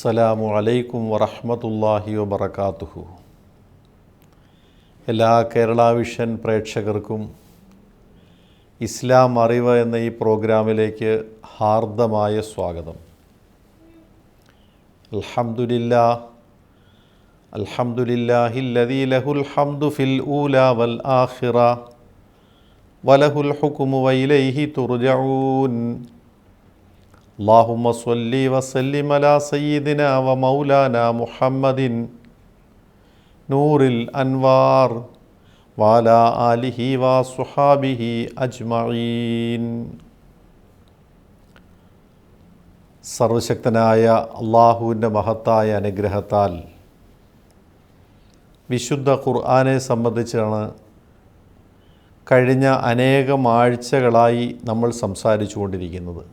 അസ്സലാമു അലൈക്കും വറഹ്മത്തുള്ളാഹി വബറകാതുഹു. എല്ലാ കേരള വിഷൻ പ്രേക്ഷകർക്കും ഇസ്ലാം അറിവ് എന്ന ഈ പ്രോഗ്രാമിലേക്ക് ഹാർദമായ സ്വാഗതം. അൽഹംദുലില്ലാഹില്ലദീ ലഹുൽ ഹംദു ഫിൽ ഊലാ വൽ ആഖിറ വലഹുൽ ഹുക്മു വഇലൈഹി തുർജഊൻ. അല്ലാഹുമ്മ സ്വല്ലി വസല്ലിം അലാ സയ്യിദിനാ വമൗലാനാ മുഹമ്മദിൻ നൂറിൽ അൻവാർ വഅലാ ആലിഹി വസ്വഹാബിഹി അജ്മഈൻ. സർവശക്തനായ അള്ളാഹുവിൻ്റെ മഹത്തായ അനുഗ്രഹത്താൽ വിശുദ്ധ ഖുർആനെ സംബന്ധിച്ചാണ് കഴിഞ്ഞ അനേകം ആഴ്ചകളായി നമ്മൾ സംസാരിച്ചു കൊണ്ടിരിക്കുന്നത്.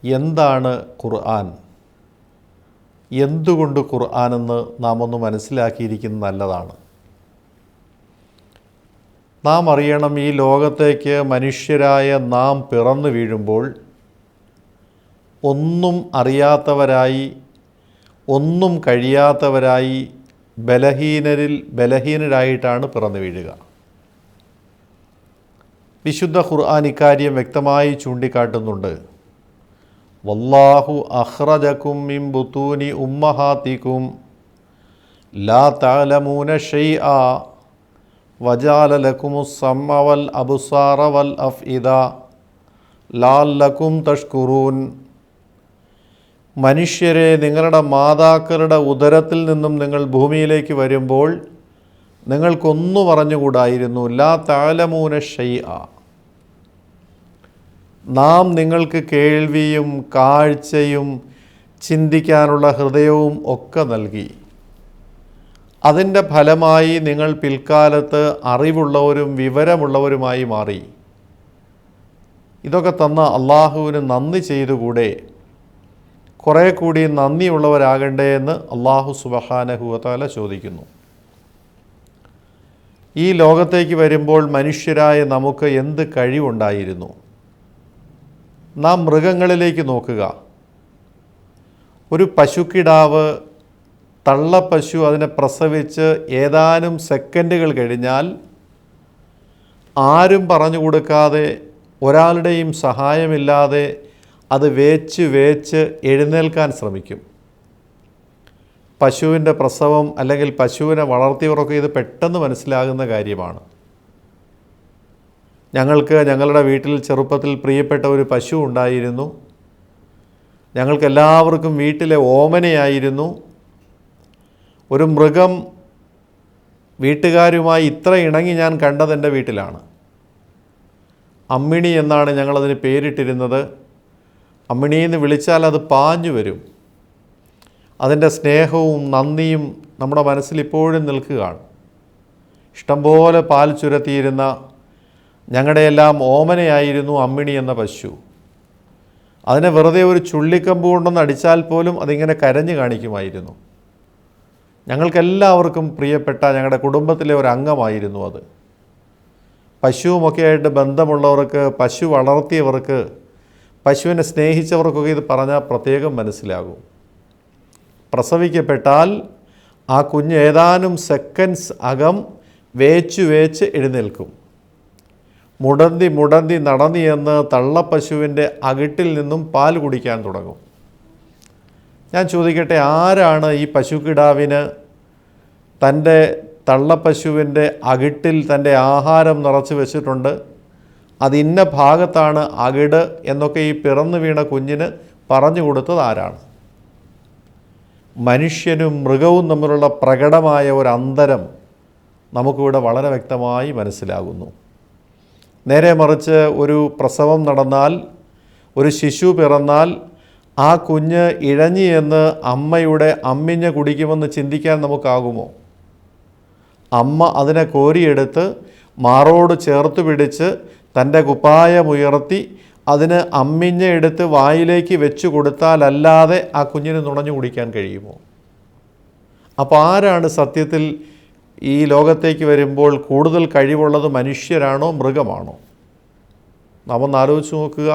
എന്താണ് ഖുർആൻ, എന്തുകൊണ്ട് ഖുർആനെന്ന് നാം ഒന്ന് മനസ്സിലാക്കിയിരിക്കുന്നത് നല്ലതാണ്. നാം അറിയണം, ഈ ലോകത്തേക്ക് മനുഷ്യരായ നാം പിറന്നു വീഴുമ്പോൾ ഒന്നും അറിയാത്തവരായി, ഒന്നും കഴിയാത്തവരായി, ബലഹീനരായിട്ടാണ് പിറന്നു വീഴുക. വിശുദ്ധ ഖുർആൻ ഇക്കാര്യം വ്യക്തമായി ചൂണ്ടിക്കാട്ടുന്നുണ്ട്. വല്ലാഹു അഖ്റജകും മിൻ ബുതൂനി ഉമ്മഹാതികും ലാ തഅലമൂന ഷൈആ വജഅല ലക്കുമുസ് സമഅ വൽ അബ്സാറ വൽ അഫ്ഇദ ലഅല്ലകും തഷ്കുറൂൻ. മനുഷ്യരെ, നിങ്ങളുടെ മാതാക്കളുടെ ഉദരത്തിൽ നിന്നും നിങ്ങൾ ഭൂമിയിലേക്ക് വരുമ്പോൾ നിങ്ങൾക്കൊന്നും അറിഞ്ഞുകൂടായിരുന്നു. ലാ തഅലമൂന ഷൈആ, നാം നിങ്ങൾക്ക് കേൾവിയും കാഴ്ചയും ചിന്തിക്കാനുള്ള ഹൃദയവും ഒക്കെ നൽകി. അതിൻ്റെ ഫലമായി നിങ്ങൾ പിൽക്കാലത്ത് അറിവുള്ളവരും വിവരമുള്ളവരുമായി മാറി. ഇതൊക്കെ തന്ന അള്ളാഹുവിന് നന്ദി ചെയ്തുകൂടെ? കുറേ കൂടി നന്ദിയുള്ളവരാകണ്ടേ എന്ന് അള്ളാഹു സുബ്ഹാനഹു വ തആല ചോദിക്കുന്നു. ഈ ലോകത്തേക്ക് വരുമ്പോൾ മനുഷ്യരായ നമുക്ക് എന്ത് കഴിവുണ്ടായിരുന്നു? നാം മൃഗങ്ങളിലേക്ക് നോക്കുക. ഒരു പശുക്കിടാവ്, തള്ളപ്പശു അതിനെ പ്രസവിച്ച് ഏതാനും സെക്കൻഡുകൾ കഴിഞ്ഞാൽ ആരും പറഞ്ഞു കൊടുക്കാതെ, ഒരാളുടെയും സഹായമില്ലാതെ അത് വേച്ച് എഴുന്നേൽക്കാൻ ശ്രമിക്കും. പശുവിൻ്റെ പ്രസവം അല്ലെങ്കിൽ പശുവിനെ വളർത്തിയവരൊക്കെ ഇത് പെട്ടെന്ന് മനസ്സിലാകുന്ന കാര്യമാണ്. ഞങ്ങളുടെ വീട്ടിൽ ചെറുപ്പത്തിൽ പ്രിയപ്പെട്ട ഒരു പശു ഉണ്ടായിരുന്നു. ഞങ്ങൾക്കെല്ലാവർക്കും വീട്ടിലെ ഓമനയായിരുന്നു. ഒരു മൃഗം വീട്ടുകാരുമായി ഇത്ര ഇണങ്ങി ഞാൻ കണ്ടത് എൻ്റെ വീട്ടിലാണ്. അമ്മിണി എന്നാണ് ഞങ്ങളതിന് പേരിട്ടിരുന്നത്. അമ്മിണി എന്ന് വിളിച്ചാൽ അത് പാഞ്ഞു വരും. അതിൻ്റെ സ്നേഹവും നന്ദിയും നമ്മുടെ മനസ്സിൽ ഇപ്പോഴും നിൽക്കുകയാണ്. ഇഷ്ടംപോലെ പാൽ ചുരത്തിയിരുന്ന ഞങ്ങളുടെയെല്ലാം ഓമനയായിരുന്നു അമ്മിണി എന്ന പശു. അതിനെ വെറുതെ ഒരു ചുള്ളിക്കമ്പ് കൊണ്ടൊന്ന് അടിച്ചാൽ പോലും അതിങ്ങനെ കരഞ്ഞു കാണിക്കുമായിരുന്നു. ഞങ്ങൾക്കെല്ലാവർക്കും പ്രിയപ്പെട്ട ഞങ്ങളുടെ കുടുംബത്തിലെ ഒരു അംഗമായിരുന്നു അത്. പശുവുമൊക്കെയായിട്ട് ബന്ധമുള്ളവർക്ക്, പശു വളർത്തിയവർക്ക്, പശുവിനെ സ്നേഹിച്ചവർക്കൊക്കെ ഇത് പറഞ്ഞാൽ പ്രത്യേകം മനസ്സിലാകും. പ്രസവിക്കപ്പെട്ടാൽ ആ കുഞ്ഞ് ഏതാനും സെക്കൻഡ്സ് അകം വേച്ച് എഴുന്നേൽക്കും. മുടന്തി നടന്നു എന്ന് തള്ളപ്പശുവിൻ്റെ അകിട്ടിൽ നിന്നും പാൽ കുടിക്കാൻ തുടങ്ങും. ഞാൻ ചോദിക്കട്ടെ, ആരാണ് ഈ പശുക്കിടാവിന് തൻ്റെ തള്ളപ്പശുവിൻ്റെ അകിട്ടിൽ തൻ്റെ ആഹാരം നിറച്ച് വെച്ചിട്ടുണ്ട്, അത് ഇന്ന ഭാഗത്താണ് അകിട് എന്നൊക്കെ ഈ പിറന്നു വീണ കുഞ്ഞിന് പറഞ്ഞു കൊടുത്തത് ആരാണ്? മനുഷ്യനും മൃഗവും തമ്മിലുള്ള പ്രകടമായ ഒരു അന്തരം നമുക്കിവിടെ വളരെ വ്യക്തമായി മനസ്സിലാകുന്നു. നേരെ മറിച്ച് ഒരു പ്രസവം നടന്നാൽ, ഒരു ശിശു പിറന്നാൽ ആ കുഞ്ഞ് ഇഴഞ്ഞു എന്ന് അമ്മയുടെ അമ്മിഞ്ഞ കുടിക്കുമെന്ന് ചിന്തിക്കാൻ നമുക്കാകുമോ? അമ്മ അതിനെ കോരിയെടുത്ത് മാറോട് ചേർത്ത് പിടിച്ച് തൻ്റെ കുപ്പായമുയർത്തി അതിന് അമ്മിഞ്ഞ എടുത്ത് വായിലേക്ക് വെച്ച് കൊടുത്താലല്ലാതെ ആ കുഞ്ഞിന് നുണഞ്ഞു കുടിക്കാൻ കഴിയുമോ? അപ്പോൾ ആരാണ് സത്യത്തിൽ ഈ ലോകത്തേക്ക് വരുമ്പോൾ കൂടുതൽ കഴിവുള്ളത്? മനുഷ്യരാണോ മൃഗമാണോ? നാം ഒന്ന് ആലോചിച്ച് നോക്കുക.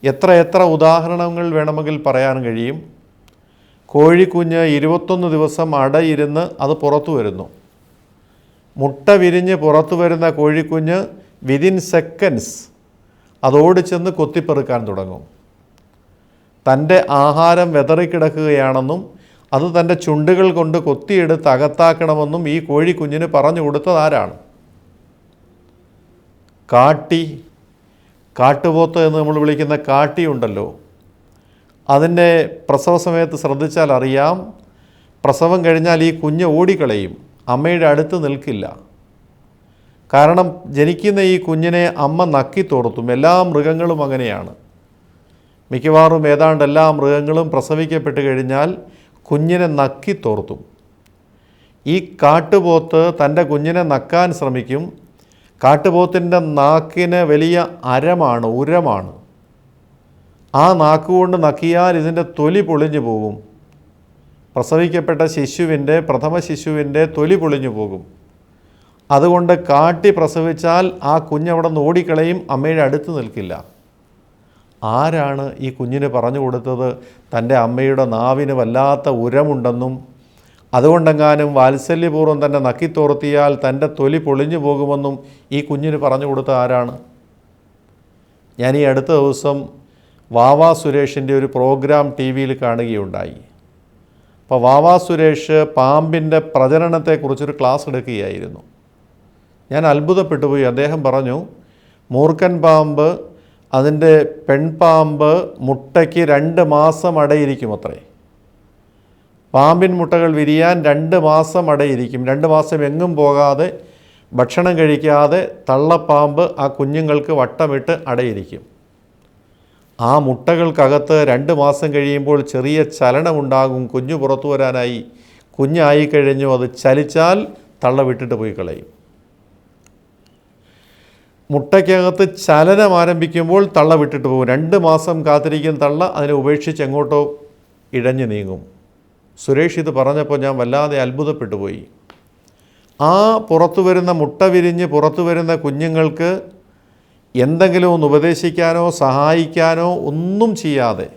എത്ര ഉദാഹരണങ്ങൾ വേണമെങ്കിൽ പറയാൻ കഴിയും. കോഴിക്കുഞ്ഞ് 21 ദിവസം അടയിരുന്ന് അത് പുറത്തു വരുന്നു. മുട്ട വിരിഞ്ഞ് പുറത്തു വരുന്ന കോഴിക്കുഞ്ഞ് വിതിൻ സെക്കൻഡ്സ് അതോടി ചെന്ന് കൊത്തിപ്പെറുക്കാൻ തുടങ്ങും. തൻ്റെ ആഹാരം വെതറിക്കിടക്കുകയാണെന്നും അത് തൻ്റെ ചുണ്ടുകൾ കൊണ്ട് കൊത്തിയെടുത്ത് അകത്താക്കണമെന്നും ഈ കോഴിക്കുഞ്ഞിന് പറഞ്ഞു കൊടുത്തത് ആരാണ്? കാട്ടുപോത്ത് എന്ന് നമ്മൾ വിളിക്കുന്ന കാട്ടി ഉണ്ടല്ലോ, അതിൻ്റെ പ്രസവ സമയത്ത് ശ്രദ്ധിച്ചാൽ അറിയാം, പ്രസവം കഴിഞ്ഞാൽ ഈ കുഞ്ഞ് ഓടിക്കളയും, അമ്മയുടെ അടുത്ത് നിൽക്കില്ല. കാരണം ജനിക്കുന്ന ഈ കുഞ്ഞിനെ അമ്മ നക്കി തോർത്തും. എല്ലാ മൃഗങ്ങളും അങ്ങനെയാണ്. മിക്കവാറും ഏതാണ്ട് എല്ലാ മൃഗങ്ങളും പ്രസവിക്കപ്പെട്ട് കഴിഞ്ഞാൽ കുഞ്ഞിനെ നക്കി തോർത്തും. ഈ കാട്ടുപോത്ത് തൻ്റെ കുഞ്ഞിനെ നക്കാൻ ശ്രമിക്കും. കാട്ടുപോത്തിൻ്റെ നാക്കിന് വലിയ ഉരമാണ്. ആ നാക്കുകൊണ്ട് നക്കിയാൽ ഇതിൻ്റെ തൊലി പൊളിഞ്ഞു പോകും. പ്രസവിക്കപ്പെട്ട പ്രഥമ ശിശുവിൻ്റെ തൊലി പൊളിഞ്ഞു പോകും. അതുകൊണ്ട് കാട്ടി പ്രസവിച്ചാൽ ആ കുഞ്ഞവിടെ നിന്ന് ഓടിക്കളയും, അമ്മയുടെ അടുത്ത് നിൽക്കില്ല. ആരാണ് ഈ കുഞ്ഞിന് പറഞ്ഞു കൊടുത്തത് തൻ്റെ അമ്മയുടെ നാവിന് വല്ലാത്ത ഉരമുണ്ടെന്നും അതുകൊണ്ടെങ്ങാനും വാത്സല്യപൂർവ്വം തന്നെ നക്കിത്തോർത്തിയാൽ തൻ്റെ തൊലി പൊളിഞ്ഞു പോകുമെന്നും ഈ കുഞ്ഞിന് പറഞ്ഞു കൊടുത്ത ആരാണ്? ഞാൻ ഈ അടുത്ത ദിവസം വാവാ സുരേഷിൻ്റെ ഒരു പ്രോഗ്രാം TV-യിൽ കാണുകയുണ്ടായി. അപ്പോൾ വാവാ സുരേഷ് പാമ്പിൻ്റെ പ്രജനനത്തെക്കുറിച്ചൊരു ക്ലാസ് എടുക്കുകയായിരുന്നു. ഞാൻ അത്ഭുതപ്പെട്ടുപോയി. അദ്ദേഹം പറഞ്ഞു, മൂർഖൻ പാമ്പ് അതിൻ്റെ പെൺപാമ്പ് മുട്ടയ്ക്ക് 2 മാസം അടയിരിക്കും അത്രേ. പാമ്പിൻ മുട്ടകൾ വിരിയാൻ 2 മാസം അടയിരിക്കും. 2 മാസം എങ്ങും പോകാതെ ഭക്ഷണം കഴിക്കാതെ തള്ളപ്പാമ്പ് ആ കുഞ്ഞുങ്ങൾക്ക് വട്ടമിട്ട് അടയിരിക്കും. ആ മുട്ടകൾക്കകത്ത് 2 മാസം കഴിയുമ്പോൾ ചെറിയ ചലനമുണ്ടാകും. കുഞ്ഞു പുറത്തു വരാനായി. കുഞ്ഞായി കഴിഞ്ഞു. അത് ചലിച്ചാൽ തള്ള വിട്ടിട്ട് പോയി കളയും. മുട്ടയ്ക്കകത്ത് ചലനം ആരംഭിക്കുമ്പോൾ തള്ള വിട്ടിട്ട് പോകും. 2 മാസം കാത്തിരിക്കും തള്ള. അതിനെ ഉപേക്ഷിച്ച് എങ്ങോട്ടോ ഇഴഞ്ഞു നീങ്ങും. സുരേഷ് ഇത് പറഞ്ഞപ്പോൾ ഞാൻ വല്ലാതെ അത്ഭുതപ്പെട്ടു പോയി. ആ പുറത്തു വരുന്ന മുട്ട വിരിഞ്ഞ് പുറത്തു വരുന്ന കുഞ്ഞുങ്ങൾക്ക് എന്തെങ്കിലും ഒന്ന് ഉപദേശിക്കാനോ സഹായിക്കാനോ ഒന്നും ചെയ്യാതെ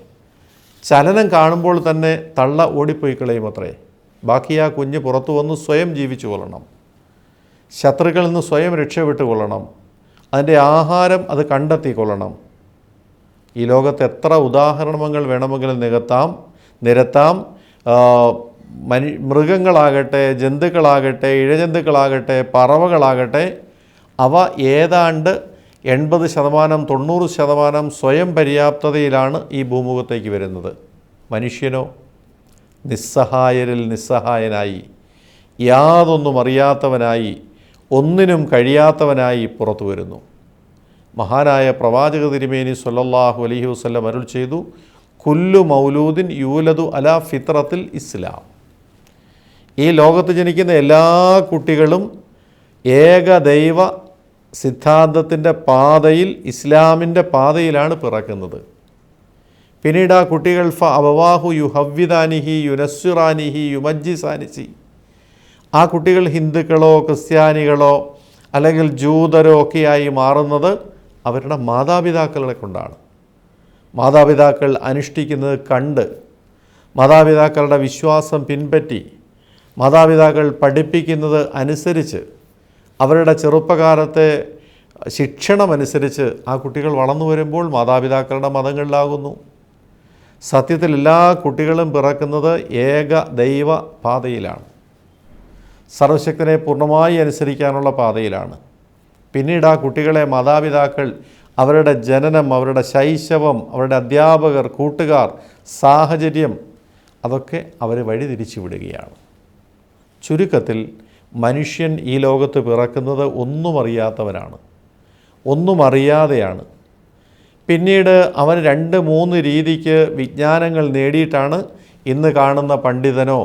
ചലനം കാണുമ്പോൾ തന്നെ തള്ള ഓടിപ്പോയി കളയും അത്രേ. ബാക്കി ആ കുഞ്ഞ് പുറത്തു വന്ന് സ്വയം ജീവിച്ചു കൊള്ളണം. ശത്രുക്കളിൽ നിന്ന് സ്വയം രക്ഷപ്പെട്ടു കൊള്ളണം. അതിൻ്റെ ആഹാരം അത് കണ്ടെത്തിക്കൊള്ളണം. ഈ ലോകത്ത് എത്ര ഉദാഹരണങ്ങൾ വേണമെങ്കിലും നിരത്താം. മൃഗങ്ങളാകട്ടെ, ജന്തുക്കളാകട്ടെ, ഇഴജന്തുക്കളാകട്ടെ, പറവകളാകട്ടെ, അവ ഏതാണ്ട് 80% 90% സ്വയം പര്യാപ്തതയിലാണ് ഈ ഭൂമുഖത്തേക്ക് വരുന്നത്. മനുഷ്യനോ നിസ്സഹായരിൽ നിസ്സഹായനായി, യാതൊന്നും അറിയാത്തവനായി, ഒന്നിനും കഴിയാത്തവനായി പുറത്തു വരുന്നു. മഹാനായ പ്രവാചക തിരുമേനി സ്വല്ലല്ലാഹു അലൈഹി വസല്ലം അരുൾ ചെയ്തു, കുല്ലു മൗലൂദിൻ യൂലദു അലാ ഫിത്രത്തിൽ ഇസ്ലാം. ഈ ലോകത്ത് ജനിക്കുന്ന എല്ലാ കുട്ടികളും ഏകദൈവ സിദ്ധാന്തത്തിൻ്റെ പാതയിൽ, ഇസ്ലാമിൻ്റെ പാതയിലാണ് പിറക്കുന്നത്. പിന്നീട് ആ കുട്ടികൾ അബവാഹു യുഹവ്വിദാനിഹി യുനസ്സിറാനിഹി യുമജ്ജിസാനിസി. ആ കുട്ടികൾ ഹിന്ദുക്കളോ ക്രിസ്ത്യാനികളോ അല്ലെങ്കിൽ ജൂതരോ ഒക്കെയായി മാറുന്നത് അവരുടെ മാതാപിതാക്കളെ കൊണ്ടാണ്. മാതാപിതാക്കൾ അനുഷ്ഠിക്കുന്നത് കണ്ട്, മാതാപിതാക്കളുടെ വിശ്വാസം പിൻപറ്റി, മാതാപിതാക്കൾ പഠിപ്പിക്കുന്നത് അനുസരിച്ച്, അവരുടെ ചെറുപ്പകാലത്തെ ശിക്ഷണമനുസരിച്ച് ആ കുട്ടികൾ വളർന്നു വരുമ്പോൾ മാതാപിതാക്കളുടെ മതങ്ങളിലാകുന്നു. സത്യത്തിൽ എല്ലാ കുട്ടികളും പിറക്കുന്നത് ഏക ദൈവ പാതയിലാണ്. സർവശക്തനെ പൂർണ്ണമായി അനുസരിക്കാനുള്ള പാതയിലാണ്. പിന്നീട് ആ കുട്ടികളെ മാതാപിതാക്കൾ അവരുടെ ജനനം, അവരുടെ ശൈശവം, അവരുടെ അധ്യാപകർ, കൂട്ടുകാർ, സാഹചര്യം, അതൊക്കെ അവരെ വഴിതിരിച്ചു വിടുകയാണ്. ചുരുക്കത്തിൽ മനുഷ്യൻ ഈ ലോകത്ത് പിറക്കുന്നത് ഒന്നും അറിയാത്തവനാണ്, ഒന്നും അറിയാതെയാണ്. പിന്നീട് അവൻ 2-3 രീതിക്ക് വിജ്ഞാനങ്ങൾ നേടിയിട്ടാണ് ഇന്ന് കാണുന്ന പണ്ഡിതനോ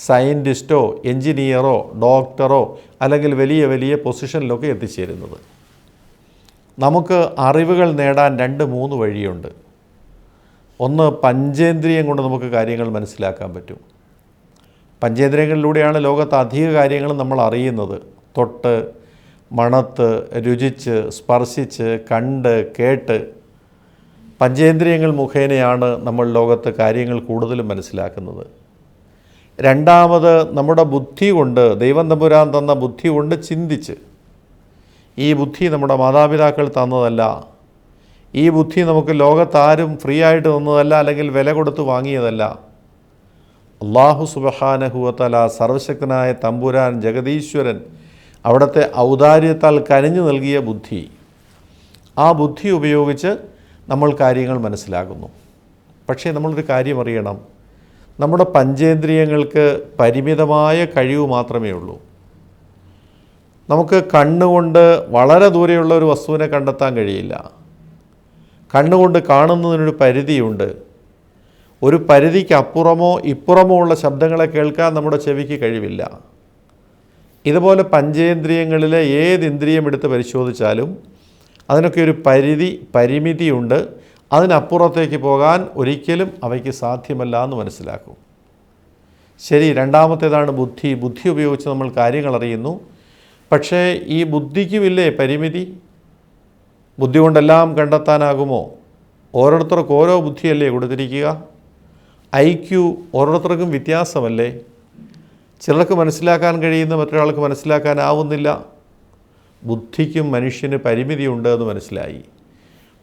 സയൻറ്റിസ്റ്റോ എൻജിനീയറോ ഡോക്ടറോ അല്ലെങ്കിൽ വലിയ വലിയ പൊസിഷനിലൊക്കെ എത്തിച്ചേരുന്നത്. നമുക്ക് അറിവുകൾ നേടാൻ 2-3 വഴിയുണ്ട്. ഒന്ന്, പഞ്ചേന്ദ്രിയം കൊണ്ട് നമുക്ക് കാര്യങ്ങൾ മനസ്സിലാക്കാൻ പറ്റും. പഞ്ചേന്ദ്രിയങ്ങളിലൂടെയാണ് ലോകത്ത് അധിക കാര്യങ്ങളും നമ്മൾ അറിയുന്നത്. തൊട്ട്, മണത്ത്, രുചിച്ച്, സ്പർശിച്ച്, കണ്ട്, കേട്ട് പഞ്ചേന്ദ്രിയങ്ങൾ മുഖേനയാണ് നമ്മൾ ലോകത്ത് കാര്യങ്ങൾ കൂടുതലും മനസ്സിലാക്കുന്നത്. രണ്ടാമത് നമ്മുടെ ബുദ്ധി കൊണ്ട്, ദൈവം തമ്പുരാൻ തന്ന ബുദ്ധി കൊണ്ട് ചിന്തിച്ച്, ഈ ബുദ്ധി നമ്മുടെ മാതാപിതാക്കൾ തന്നതല്ല, ഈ ബുദ്ധി നമുക്ക് ലോകത്താരും ഫ്രീ ആയിട്ട് തന്നതല്ല, അല്ലെങ്കിൽ വില കൊടുത്ത് വാങ്ങിയതല്ല. അല്ലാഹു സുബ്ഹാനഹു വ തആല സർവശക്തനായ തമ്പുരാൻ ജഗദീശ്വരൻ അവിടുത്തെ ഔദാര്യത്താൽ കനിഞ്ഞു നൽകിയ ബുദ്ധി. ആ ബുദ്ധി ഉപയോഗിച്ച് നമ്മൾ കാര്യങ്ങൾ മനസ്സിലാക്കുന്നു. പക്ഷേ നമ്മളൊരു കാര്യം അറിയണം, നമ്മുടെ പഞ്ചേന്ദ്രിയങ്ങൾക്ക് പരിമിതമായ കഴിവ് മാത്രമേ ഉള്ളൂ. നമുക്ക് കണ്ണുകൊണ്ട് വളരെ ദൂരെയുള്ള ഒരു വസ്തുവിനെ കണ്ടെത്താൻ കഴിയില്ല. കണ്ണുകൊണ്ട് കാണുന്നതിനൊരു പരിധിയുണ്ട്. ഒരു പരിധിക്ക് അപ്പുറമോ ഇപ്പുറമോ ഉള്ള ശബ്ദങ്ങളെ കേൾക്കാൻ നമ്മുടെ ചെവിക്ക് കഴിവില്ല. ഇതുപോലെ പഞ്ചേന്ദ്രിയങ്ങളിലെ ഏത് ഇന്ദ്രിയം എടുത്ത് പരിശോധിച്ചാലും അതിനൊക്കെ ഒരു പരിമിതിയുണ്ട്. അതിനപ്പുറത്തേക്ക് പോകാൻ ഒരിക്കലും അവയ്ക്ക് സാധ്യമല്ല എന്ന് മനസ്സിലാക്കും. ശരി, രണ്ടാമത്തേതാണ് ബുദ്ധി. ബുദ്ധി ഉപയോഗിച്ച് നമ്മൾ കാര്യങ്ങൾ അറിയുന്നു. പക്ഷേ ഈ ബുദ്ധിക്കുമില്ലേ പരിമിതി? ബുദ്ധി കൊണ്ടെല്ലാം കണ്ടെത്താനാകുമോ? ഓരോരുത്തർക്കും ഓരോ ബുദ്ധിയല്ലേ കൊടുത്തിരിക്കുക. IQ ഓരോരുത്തർക്കും വ്യത്യാസമല്ലേ. ചിലർക്ക് മനസ്സിലാക്കാൻ കഴിയുന്ന മറ്റൊരാൾക്ക് മനസ്സിലാക്കാനാവുന്നില്ല. ബുദ്ധിക്കും മനുഷ്യന് പരിമിതിയുണ്ട് എന്ന് മനസ്സിലായി.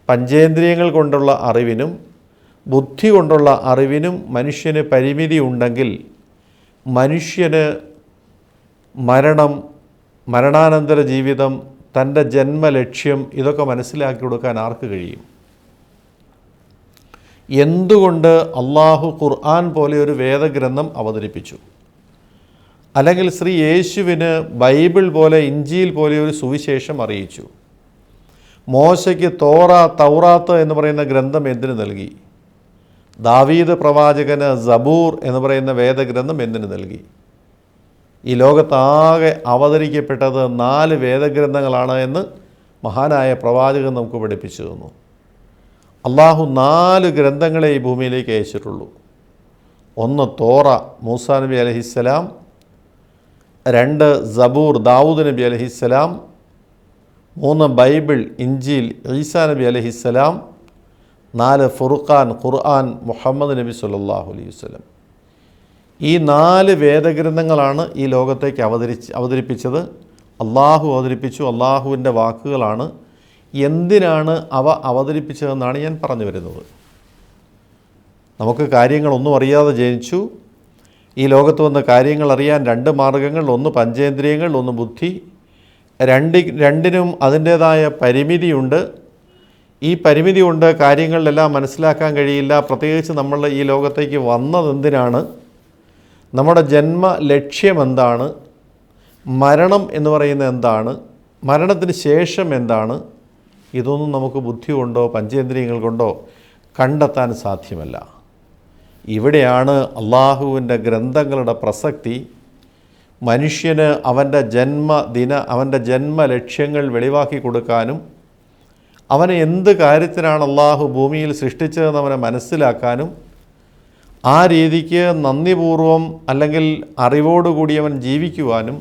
പഞ്ചേന്ദ്രിയങ്ങൾ കൊണ്ടുള്ള അറിവിനും ബുദ്ധി കൊണ്ടുള്ള അറിവിനും മനുഷ്യന് പരിമിതി ഉണ്ടെങ്കിൽ മനുഷ്യന് മരണം, മരണാനന്തര ജീവിതം, തൻ്റെ ജന്മലക്ഷ്യം ഇതൊക്കെ മനസ്സിലാക്കി കൊടുക്കാൻ ആർക്ക് കഴിയും? എന്തുകൊണ്ട് അള്ളാഹു ഖുർആൻ പോലെ ഒരു വേദഗ്രന്ഥം അവതരിപ്പിച്ചു? അല്ലെങ്കിൽ ശ്രീ യേശുവിന് ബൈബിൾ പോലെ, ഇഞ്ചീൽ പോലെ ഒരു സുവിശേഷം അറിയിച്ചു? മോശയ്ക്ക് തൗറാത്ത് എന്ന് പറയുന്ന ഗ്രന്ഥം എന്തിനു നൽകി? ദാവീദ് പ്രവാചകന് സബൂർ എന്ന് പറയുന്ന വേദഗ്രന്ഥം എന്തിനു നൽകി? ഈ ലോകത്താകെ അവതരിക്കപ്പെട്ടത് 4 വേദഗ്രന്ഥങ്ങളാണ് എന്ന് മഹാനായ പ്രവാചകൻ നമുക്ക് പഠിപ്പിച്ചു തന്നു. അള്ളാഹു 4 ഗ്രന്ഥങ്ങളെ ഈ ഭൂമിയിലേക്ക് അയച്ചിട്ടുള്ളൂ. ഒന്ന് തോറ, മൂസാ നബി അലൈഹിസ്സലാം. 2 സബൂർ, ദാവൂദ് നബി അലൈഹിസ്സലാം. 3 ബൈബിൾ, ഇഞ്ചീൽ, ഈസാ നബി അലൈഹിസ്സലാം. 4 ഫുർഖാൻ, ഖുർആൻ, മുഹമ്മദ് നബി സല്ലല്ലാഹു അലൈഹി വസല്ലം. ഈ 4 വേദഗ്രന്ഥങ്ങളാണ് ഈ ലോകത്തേക്ക് അവതരിപ്പിച്ചത്. അള്ളാഹു അവതരിപ്പിച്ചു. അള്ളാഹുവിൻ്റെ വാക്കുകളാണ്. എന്തിനാണ് അവ അവതരിപ്പിച്ചതെന്നാണ് ഞാൻ പറഞ്ഞു വരുന്നത്. നമുക്ക് കാര്യങ്ങളൊന്നും അറിയാതെ ജനിച്ചു. ഈ ലോകത്ത് വന്ന കാര്യങ്ങൾ അറിയാൻ 2 മാർഗങ്ങൾ. ഒന്ന് പഞ്ചേന്ദ്രിയങ്ങൾ, ഒന്ന് ബുദ്ധി. രണ്ടിനും അതിൻ്റേതായ പരിമിതിയുണ്ട്. ഈ പരിമിതി കൊണ്ട് കാര്യങ്ങളിലെല്ലാം മനസ്സിലാക്കാൻ കഴിയില്ല. പ്രത്യേകിച്ച് നമ്മൾ ഈ ലോകത്തേക്ക് വന്നതെന്തിനാണ്, നമ്മുടെ ജന്മ ലക്ഷ്യം എന്താണ്, മരണം എന്ന് പറയുന്നത് എന്താണ്, മരണത്തിന് ശേഷം എന്താണ്, ഇതൊന്നും നമുക്ക് ബുദ്ധി കൊണ്ടോ പഞ്ചേന്ദ്രിയങ്ങൾ കൊണ്ടോ കണ്ടെത്താൻ സാധ്യമല്ല. ഇവിടെയാണ് അള്ളാഹുവിൻ്റെ ഗ്രന്ഥങ്ങളുടെ പ്രസക്തി. മനുഷ്യന് അവൻ്റെ ജന്മലക്ഷ്യങ്ങൾ വെളിവാക്കി കൊടുക്കാനും അവനെ എന്ത് കാര്യത്തിനാണ് അള്ളാഹു ഭൂമിയിൽ സൃഷ്ടിച്ചതെന്ന് അവനെ മനസ്സിലാക്കാനും ആ രീതിക്ക് നന്ദിപൂർവം അല്ലെങ്കിൽ അറിവോടുകൂടി അവൻ ജീവിക്കുവാനും,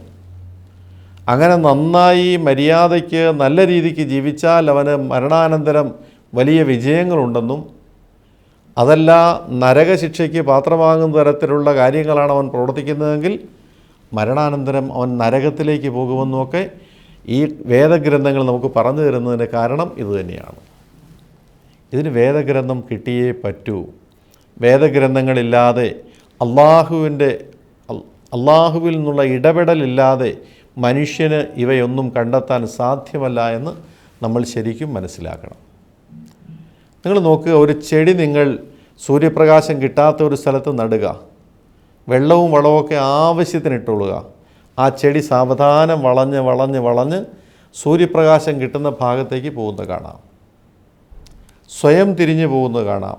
അങ്ങനെ നന്നായി മര്യാദയ്ക്ക് നല്ല രീതിക്ക് ജീവിച്ചാൽ അവന് മരണാനന്തരം വലിയ വിജയങ്ങളുണ്ടെന്നും, അതല്ല നരകശിക്ഷയ്ക്ക് പാത്രമാകുന്ന തരത്തിലുള്ള കാര്യങ്ങളാണ് അവൻ പ്രവർത്തിക്കുന്നതെങ്കിൽ മരണാനന്തരം അവൻ നരകത്തിലേക്ക് പോകുമെന്നുമൊക്കെ ഈ വേദഗ്രന്ഥങ്ങൾ നമുക്ക് പറഞ്ഞു തരുന്നതിന് കാരണം ഇതുതന്നെയാണ്. ഇതിന് വേദഗ്രന്ഥം കിട്ടിയേ പറ്റൂ. വേദഗ്രന്ഥങ്ങളില്ലാതെ, അള്ളാഹുവിൽ നിന്നുള്ള ഇടപെടലില്ലാതെ മനുഷ്യന് ഇവയൊന്നും കണ്ടെത്താൻ സാധ്യമല്ല എന്ന് നമ്മൾ ശരിക്കും മനസ്സിലാക്കണം. നിങ്ങൾ നോക്കുക, ഒരു ചെടി നിങ്ങൾ സൂര്യപ്രകാശം കിട്ടാത്ത ഒരു സ്ഥലത്ത് നടുക, വെള്ളവും വളവുമൊക്കെ ആവശ്യത്തിനിട്ടുകൊള്ളുക. ആ ചെടി സാവധാനം വളഞ്ഞ് സൂര്യപ്രകാശം കിട്ടുന്ന ഭാഗത്തേക്ക് പോകുന്നത് കാണാം. സ്വയം തിരിഞ്ഞു പോകുന്നത് കാണാം.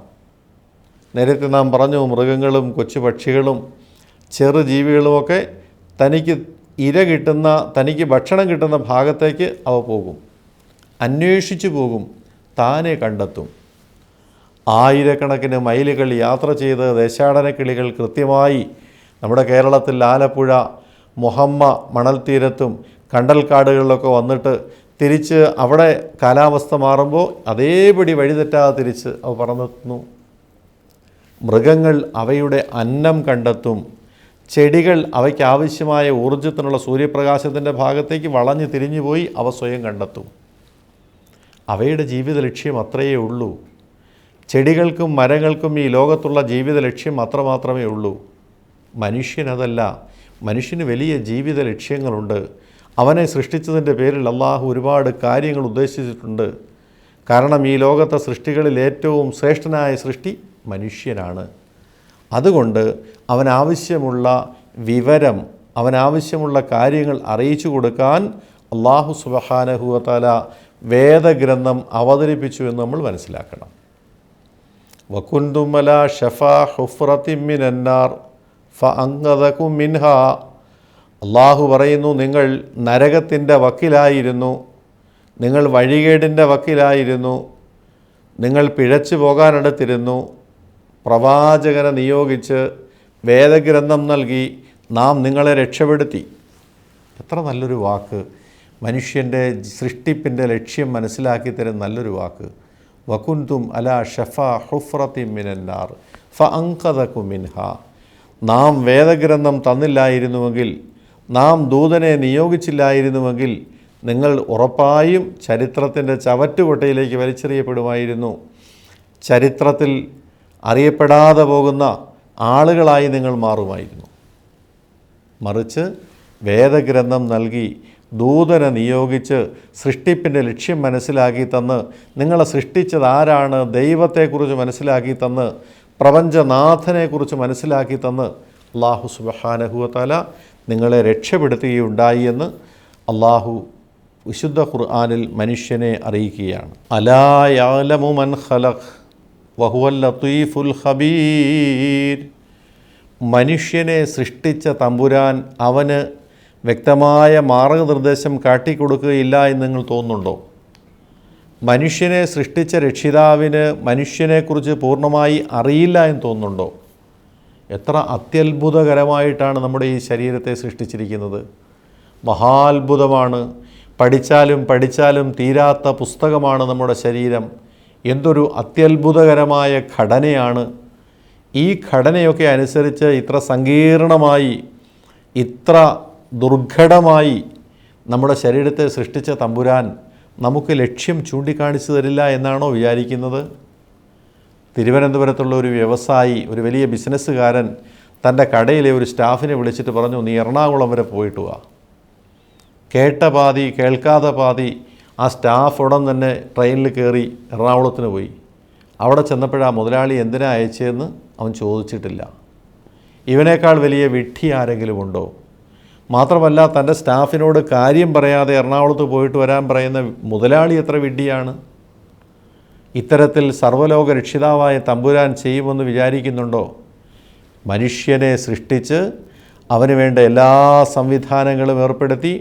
നേരത്തെ നാം പറഞ്ഞു, മൃഗങ്ങളും കൊച്ചു പക്ഷികളും ചെറു ജീവികളുമൊക്കെ തനിക്ക് തനിക്ക് ഭക്ഷണം കിട്ടുന്ന ഭാഗത്തേക്ക് അവ പോകും, അന്വേഷിച്ചു പോകും, താനെ കണ്ടെത്തും. ആയിരക്കണക്കിന് മൈലുകൾ യാത്ര ചെയ്ത് ദേശാടന കിളികൾ കൃത്യമായി നമ്മുടെ കേരളത്തിൽ ആലപ്പുഴ, മുഹമ്മ മണൽത്തീരത്തും കണ്ടൽക്കാടുകളിലൊക്കെ വന്നിട്ട് തിരിച്ച് അവിടെ കാലാവസ്ഥ മാറുമ്പോൾ അതേപടി വഴിതെറ്റാതെ തിരിച്ച് അവ പറന്നെത്തുന്നു. മൃഗങ്ങൾ അവയുടെ അന്നം കണ്ടെത്തും. ചെടികൾ അവയ്ക്ക് ആവശ്യമായ ഊർജ്ജത്തിനുള്ള സൂര്യപ്രകാശത്തിൻ്റെ ഭാഗത്തേക്ക് വളഞ്ഞ് തിരിഞ്ഞു പോയി അവ സ്വയം കണ്ടെത്തും. അവയുടെ ജീവിത ലക്ഷ്യം അത്രയേ ഉള്ളൂ. ചെടികൾക്കും മരങ്ങൾക്കും ഈ ലോകത്തുള്ള ജീവിത ലക്ഷ്യം അത്രമാത്രമേ ഉള്ളൂ. മനുഷ്യനതല്ല. മനുഷ്യന് വലിയ ജീവിത ലക്ഷ്യങ്ങളുണ്ട്. അവനെ സൃഷ്ടിച്ചതിൻ്റെ പേരിൽ അള്ളാഹു ഒരുപാട് കാര്യങ്ങൾ ഉദ്ദേശിച്ചിട്ടുണ്ട്. കാരണം ഈ ലോകത്തെ സൃഷ്ടികളിൽ ഏറ്റവും ശ്രേഷ്ഠനായ സൃഷ്ടി മനുഷ്യനാണ്. അതുകൊണ്ട് അവനാവശ്യമുള്ള വിവരം, അവനാവശ്യമുള്ള കാര്യങ്ങൾ അറിയിച്ചു കൊടുക്കാൻ അള്ളാഹു സുബ്ഹാനഹു വ തആല വേദഗ്രന്ഥം അവതരിപ്പിച്ചു എന്ന് നമ്മൾ മനസ്സിലാക്കണം. വകുന്തും അലാ ഷഫാ ഹുഫ്റത്തിൻ മിനന്നാർ ഫഅൻഖദകും മിൻഹാ. അള്ളാഹു പറയുന്നു, നിങ്ങൾ നരകത്തിൻ്റെ വക്കിലായിരുന്നു, നിങ്ങൾ വഴികേടിൻ്റെ വക്കിലായിരുന്നു, നിങ്ങൾ പിഴച്ചു പോകാനടുത്തിരുന്നു. പ്രവാചകനെ നിയോഗിച്ച് വേദഗ്രന്ഥം നൽകി നാം നിങ്ങളെ രക്ഷപ്പെടുത്തി. എത്ര നല്ലൊരു വാക്ക്! മനുഷ്യൻ്റെ സൃഷ്ടിപ്പിൻ്റെ ലക്ഷ്യം മനസ്സിലാക്കി തരുന്ന നല്ലൊരു വാക്ക്. വകുന്തും അലാ ഷഫാ ഹുഫ്റത്തിൻ മിനന്നാർ ഫഅൻഖദകും മിൻഹാ. നാം വേദഗ്രന്ഥം തന്നില്ലായിരുന്നുവെങ്കിൽ, നാം ദൂതനെ നിയോഗിച്ചില്ലായിരുന്നുവെങ്കിൽ നിങ്ങൾ ഉറപ്പായും ചരിത്രത്തിൻ്റെ ചവറ്റുകൊട്ടയിലേക്ക് വലിച്ചെറിയപ്പെടുമായിരുന്നു. ചരിത്രത്തിൽ അറിയപ്പെടാതെ പോകുന്ന ആളുകളായി നിങ്ങൾ മാറുമായിരുന്നു. മറിച്ച് വേദഗ്രന്ഥം നൽകി ദൂതനെ നിയോഗിച്ച് സൃഷ്ടിപ്പിൻ്റെ ലക്ഷ്യം മനസ്സിലാക്കി തന്ന്, നിങ്ങളെ സൃഷ്ടിച്ചത് ആരാണ്, ദൈവത്തെക്കുറിച്ച് മനസ്സിലാക്കി തന്ന്, പ്രപഞ്ചനാഥനെക്കുറിച്ച് മനസ്സിലാക്കി തന്ന് അള്ളാഹു സുബ്ഹാനഹു വ തആല നിങ്ങളെ രക്ഷപ്പെടുത്തുകയുണ്ടായി എന്ന് അള്ളാഹു വിശുദ്ധ ഖുർആനിൽ മനുഷ്യനെ അറിയിക്കുകയാണ്. അലാ യഅലമു മൻ ഖലഖ് വഹുവൽ ലത്തീഫുൽ ഖബീർ. മനുഷ്യനെ സൃഷ്ടിച്ച തമ്പുരാൻ അവന് വ്യക്തമായ മാർഗനിർദ്ദേശം കാട്ടിക്കൊടുക്കുകയില്ല എന്ന് നിങ്ങൾ തോന്നുന്നുണ്ടോ? മനുഷ്യനെ സൃഷ്ടിച്ച രക്ഷിതാവിന് മനുഷ്യനെക്കുറിച്ച് പൂർണ്ണമായി അറിയില്ല എന്ന് തോന്നുന്നുണ്ടോ? എത്ര അത്യത്ഭുതകരമായിട്ടാണ് നമ്മുടെ ഈ ശരീരത്തെ സൃഷ്ടിച്ചിരിക്കുന്നത്! മഹാത്ഭുതമാണ്. പഠിച്ചാലും പഠിച്ചാലും തീരാത്ത പുസ്തകമാണ് നമ്മുടെ ശരീരം. എന്തൊരു അത്യത്ഭുതകരമായ ഘടനയാണ്! ഈ ഘടനയൊക്കെ അനുസരിച്ച് ഇത്ര സങ്കീർണമായി, ഇത്ര ദുർഘടമായി നമ്മുടെ ശരീരത്തെ സൃഷ്ടിച്ച തമ്പുരാൻ നമുക്ക് ലക്ഷ്യം ചൂണ്ടിക്കാണിച്ചു തരില്ല എന്നാണോ വിചാരിക്കുന്നത്? തിരുവനന്തപുരത്തുള്ള ഒരു വ്യവസായി, ഒരു വലിയ ബിസിനസ്സുകാരൻ തൻ്റെ കടയിലെ ഒരു സ്റ്റാഫിനെ വിളിച്ചിട്ട് പറഞ്ഞു, നീ എറണാകുളം വരെ പോയിട്ട് വാ. കേട്ട പാതി കേൾക്കാതെ പാതി ആ സ്റ്റാഫ് ഉടൻ തന്നെ ട്രെയിനിൽ കയറി എറണാകുളത്തിന് പോയി. അവിടെ ചെന്നപ്പോഴാ മുതലാളി എന്തിനാ അയച്ചതെന്ന് അവൻ ചോദിച്ചിട്ടില്ല. ഇവനേക്കാൾ വലിയ വിഡ്ഢി ആരെങ്കിലും ഉണ്ടോ? മാത്രമല്ല, തൻ്റെ സ്റ്റാഫിനോട് കാര്യം പറയാതെ എറണാകുളത്ത് പോയിട്ട് വരാൻ പറയുന്ന മുതലാളി എത്ര വിഡ്ഢിയാണ്! ഇത്തരത്തിൽ സർവ്വലോക രക്ഷിതാവായ തമ്പുരാൻ ചെയ്യുമെന്ന് വിചാരിക്കുന്നുണ്ടോ? മനുഷ്യനെ സൃഷ്ടിച്ച് അവന് വേണ്ട എല്ലാ സംവിധാനങ്ങളും ഏർപ്പെടുത്തി,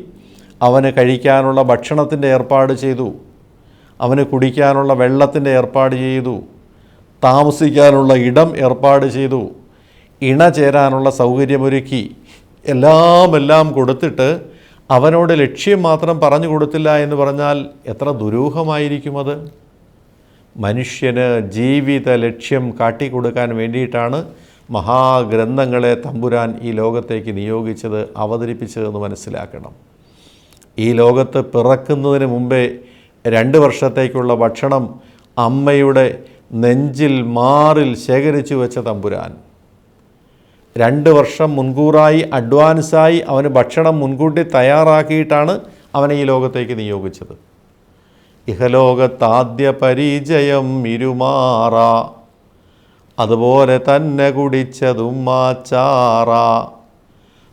അവന് കഴിക്കാനുള്ള ഭക്ഷണത്തിൻ്റെ ഏർപ്പാട് ചെയ്തു, അവന് കുടിക്കാനുള്ള വെള്ളത്തിൻ്റെ ഏർപ്പാട് ചെയ്തു, താമസിക്കാനുള്ള ഇടം ഏർപ്പാട് ചെയ്തു, ഇണ ചേരാനുള്ള സൗകര്യമൊരുക്കി, എല്ലാം കൊടുത്തിട്ട് അവനോട് ലക്ഷ്യം മാത്രം പറഞ്ഞു കൊടുത്തില്ല എന്ന് പറഞ്ഞാൽ എത്ര ദുരൂഹമായിരിക്കും അത്. മനുഷ്യന് ജീവിത ലക്ഷ്യം കാട്ടിക്കൊടുക്കാൻ വേണ്ടിയിട്ടാണ് മഹാഗ്രന്ഥങ്ങളെ തമ്പുരാൻ ഈ ലോകത്തേക്ക് നിയോഗിച്ചത്, അവതരിപ്പിച്ചതെന്ന് മനസ്സിലാക്കണം. ഈ ലോകത്ത് പിറക്കുന്നതിന് മുമ്പേ 2 വർഷത്തേക്കുള്ള ഭക്ഷണം അമ്മയുടെ നെഞ്ചിൽ മാറിൽ ശേഖരിച്ചു വെച്ച തമ്പുരാൻ 2 വർഷം മുൻകൂറായി അഡ്വാൻസായി അവന് ഭക്ഷണം മുൻകൂട്ടി തയ്യാറാക്കിയിട്ടാണ് അവനെ ഈ ലോകത്തേക്ക് നിയോഗിച്ചത്. ഇഹലോകത്താദ്യ പരിചയം ഇരുമാറ, അതുപോലെ തന്നെ കുടിച്ചതും മാച്ചാറ.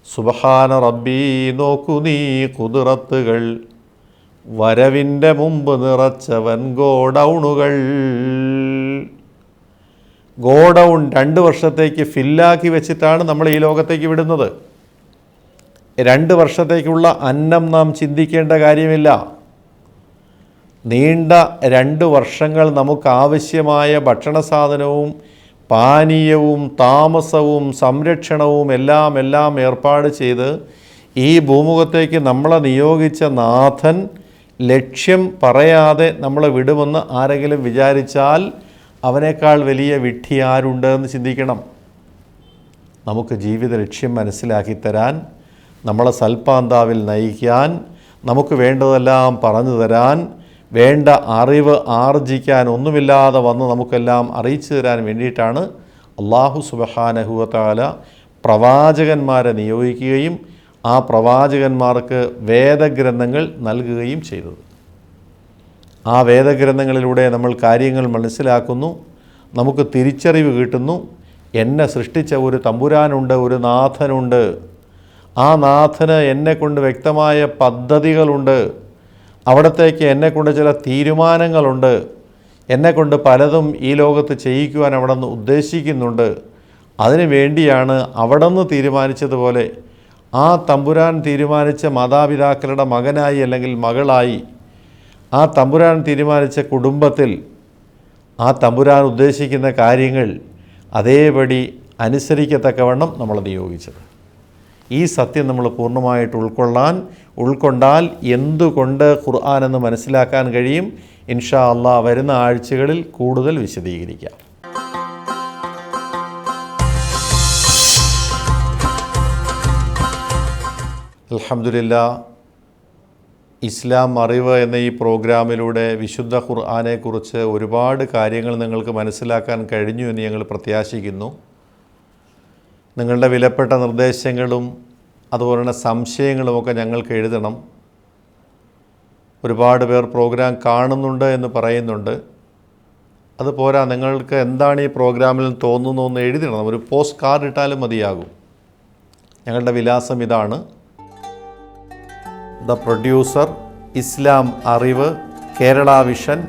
സുബ്ഹാന റബ്ബി, നോക്കു നീ കുതിറത്തുകൾ, വരവിൻ്റെ മുമ്പ് നിറച്ചവൻ ഗോഡൗണുകൾ. ഗോഡൗൺ 2 വർഷത്തേക്ക് ഫില്ലാക്കി വെച്ചിട്ടാണ് നമ്മൾ ഈ ലോകത്തേക്ക് വിടുന്നത്. 2 വർഷത്തേക്കുള്ള അന്നം നാം ചിന്തിക്കേണ്ട കാര്യമില്ല. നീണ്ട 2 വർഷങ്ങൾ നമുക്കാവശ്യമായ ഭക്ഷണ സാധനവും പാനീയവും താമസവും സംരക്ഷണവും എല്ലാം ഏർപ്പാട് ചെയ്ത് ഈ ഭൂമുഖത്തേക്ക് നമ്മളെ നിയോഗിച്ച നാഥൻ ലക്ഷ്യം പറയാതെ നമ്മളെ വിടുമെന്ന് ആരെങ്കിലും വിചാരിച്ചാൽ അവനേക്കാൾ വലിയ വിഡ്ഢി ആരുണ്ട് എന്ന് ചിന്തിക്കണം. നമുക്ക് ജീവിത ലക്ഷ്യം മനസ്സിലാക്കി തരാൻ, നമ്മളെ സൽപാന്താവിൽ നയിക്കാൻ, നമുക്ക് വേണ്ടതെല്ലാം പറഞ്ഞു തരാൻ, വേണ്ട അറിവ് ആർജിക്കാൻ ഒന്നുമില്ലാതെ വന്ന് നമുക്കെല്ലാം അറിയിച്ചു തരാൻ വേണ്ടിയിട്ടാണ് അല്ലാഹു സുബ്ഹാനഹു വ തആല പ്രവാചകന്മാരെ നിയോഗിക്കുകയും ആ പ്രവാചകന്മാർക്ക് വേദഗ്രന്ഥങ്ങൾ നൽകുകയും ചെയ്തത്. ആ വേദഗ്രന്ഥങ്ങളിലൂടെ നമ്മൾ കാര്യങ്ങൾ മനസ്സിലാക്കുന്നു, നമുക്ക് തിരിച്ചറിവ് കിട്ടുന്നു. എന്നെ സൃഷ്ടിച്ച ഒരു തമ്പുരാനുണ്ട്, ഒരു നാഥനുണ്ട്. ആ നാഥന് എന്നെക്കൊണ്ട് വ്യക്തമായ പദ്ധതികളുണ്ട്. അവിടത്തേക്ക് എന്നെക്കൊണ്ട് ചില തീരുമാനങ്ങളുണ്ട്. എന്നെക്കൊണ്ട് പലതും ഈ ലോകത്ത് ചെയ്യിക്കുവാൻ അവിടെ നിന്ന് ഉദ്ദേശിക്കുന്നുണ്ട്. അതിനു വേണ്ടിയാണ് അവിടെ നിന്ന് തീരുമാനിച്ചതുപോലെ ആ തമ്പുരാൻ തീരുമാനിച്ച മാതാപിതാക്കളുടെ മകനായി അല്ലെങ്കിൽ മകളായി, ആ തമ്പുരാൻ തീരുമാനിച്ച കുടുംബത്തിൽ ആ തമ്പുരാൻ ഉദ്ദേശിക്കുന്ന കാര്യങ്ങൾ അതേപടി അനുസരിക്കത്തക്കവണ്ണം നമ്മൾ നിയോഗിച്ചത്. ഈ സത്യം നമ്മൾ പൂർണ്ണമായിട്ട് ഉൾക്കൊണ്ടാൽ എന്തുകൊണ്ട് ഖുർആൻ എന്ന് മനസ്സിലാക്കാൻ കഴിയും. ഇൻഷാ അല്ലാഹ് വരുന്ന ആഴ്ചകളിൽ കൂടുതൽ വിശദീകരിക്കാം. അൽഹംദുലില്ലാഹ്, ഇസ്ലാം അറിവ് എന്ന ഈ പ്രോഗ്രാമിലൂടെ വിശുദ്ധ ഖുർആനെക്കുറിച്ച് ഒരുപാട് കാര്യങ്ങൾ നിങ്ങൾക്ക് മനസ്സിലാക്കാൻ കഴിഞ്ഞു എന്ന് ഞങ്ങൾ പ്രത്യാശിക്കുന്നു. നിങ്ങളുടെ വിലപ്പെട്ട നിർദ്ദേശങ്ങളും അതുപോലെ തന്നെ സംശയങ്ങളുമൊക്കെ ഞങ്ങൾക്ക് എഴുതണം. ഒരുപാട് പേർ പ്രോഗ്രാം കാണുന്നുണ്ട് എന്ന് പറയുന്നുണ്ട്. അതുപോരാ, നിങ്ങൾക്ക് എന്താണ് ഈ പ്രോഗ്രാമിൽ തോന്നുന്നതെന്ന് എഴുതിടണം. ഒരു പോസ്റ്റ് കാർഡ് ഇട്ടാലും മതിയാകും. ഞങ്ങളുടെ വിലാസം ഇതാണ്: ദ പ്രൊഡ്യൂസർ, ഇസ്ലാം അറിവ്, കേരള വിഷൻ,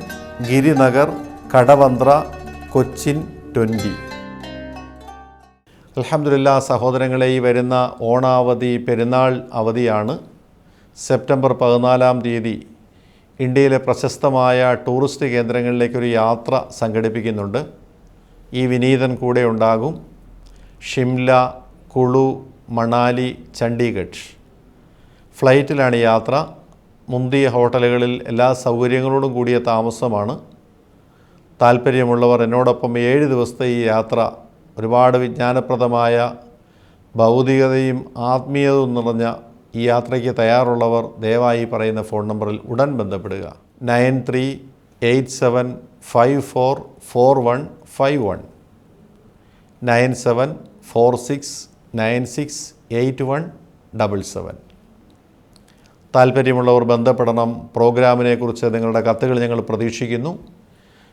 ഗിരിനഗർ, കടവന്ത്ര, കൊച്ചിൻ 20. അൽഹംദുലില്ലാഹ് സഹോദരങ്ങളെ, ഈ വരുന്ന ഓണാവധി, പെരുന്നാൾ അവധിയാണ്. സെപ്റ്റംബർ 14-ാം തീയതി ഇന്ത്യയിലെ പ്രശസ്തമായ ടൂറിസ്റ്റ് കേന്ദ്രങ്ങളിലേക്കൊരു യാത്ര സംഘടിപ്പിക്കുന്നുണ്ട്. ഈ വിനീതൻ കൂടെ ഉണ്ടാകും. ഷിംല, കുളു, മണാലി, ചണ്ഡീഗഡ്. ഫ്ലൈറ്റിലാണ് യാത്ര. മുന്തിയ ഹോട്ടലുകളിൽ എല്ലാ സൗകര്യങ്ങളോടും കൂടിയ താമസമാണ്. താല്പര്യമുള്ളവർ എന്നോടൊപ്പം 7 ദിവസത്തെ ഈ യാത്ര, ഒരുപാട് വിജ്ഞാനപ്രദമായ ഭൗതികതയും ആത്മീയതയും നിറഞ്ഞ ഈ യാത്രയ്ക്ക് തയ്യാറുള്ളവർ ദയവായി പറയുന്ന ഫോൺ നമ്പറിൽ ഉടൻ ബന്ധപ്പെടുക. 9387544151, 9746968177. താല്പര്യമുള്ളവർ ബന്ധപ്പെടണം. പ്രോഗ്രാമിനെക്കുറിച്ച് നിങ്ങളുടെ കത്തുകൾ ഞങ്ങൾ പ്രതീക്ഷിക്കുന്നു.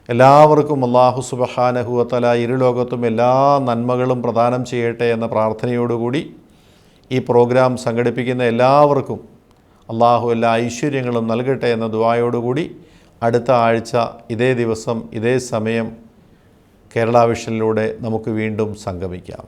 എല്ലാവർക്കും അല്ലാഹു സുബ്ഹാനഹു വ തആല ഇരുലോകത്തും എല്ലാ നന്മകളും പ്രദാനം ചെയ്യട്ടെ എന്ന പ്രാർത്ഥനയോടുകൂടി ഈ പ്രോഗ്രാം സംഘടിപ്പിക്കുന്ന എല്ലാവർക്കും അല്ലാഹു എല്ലാ ഐശ്വര്യങ്ങളും നൽകട്ടെ എന്ന ദുആയോടുകൂടി അടുത്ത ആഴ്ച ഇതേ ദിവസം ഇതേ സമയം കേരള വിഷനിലൂടെ നമുക്ക് വീണ്ടും സംഗമിക്കാം.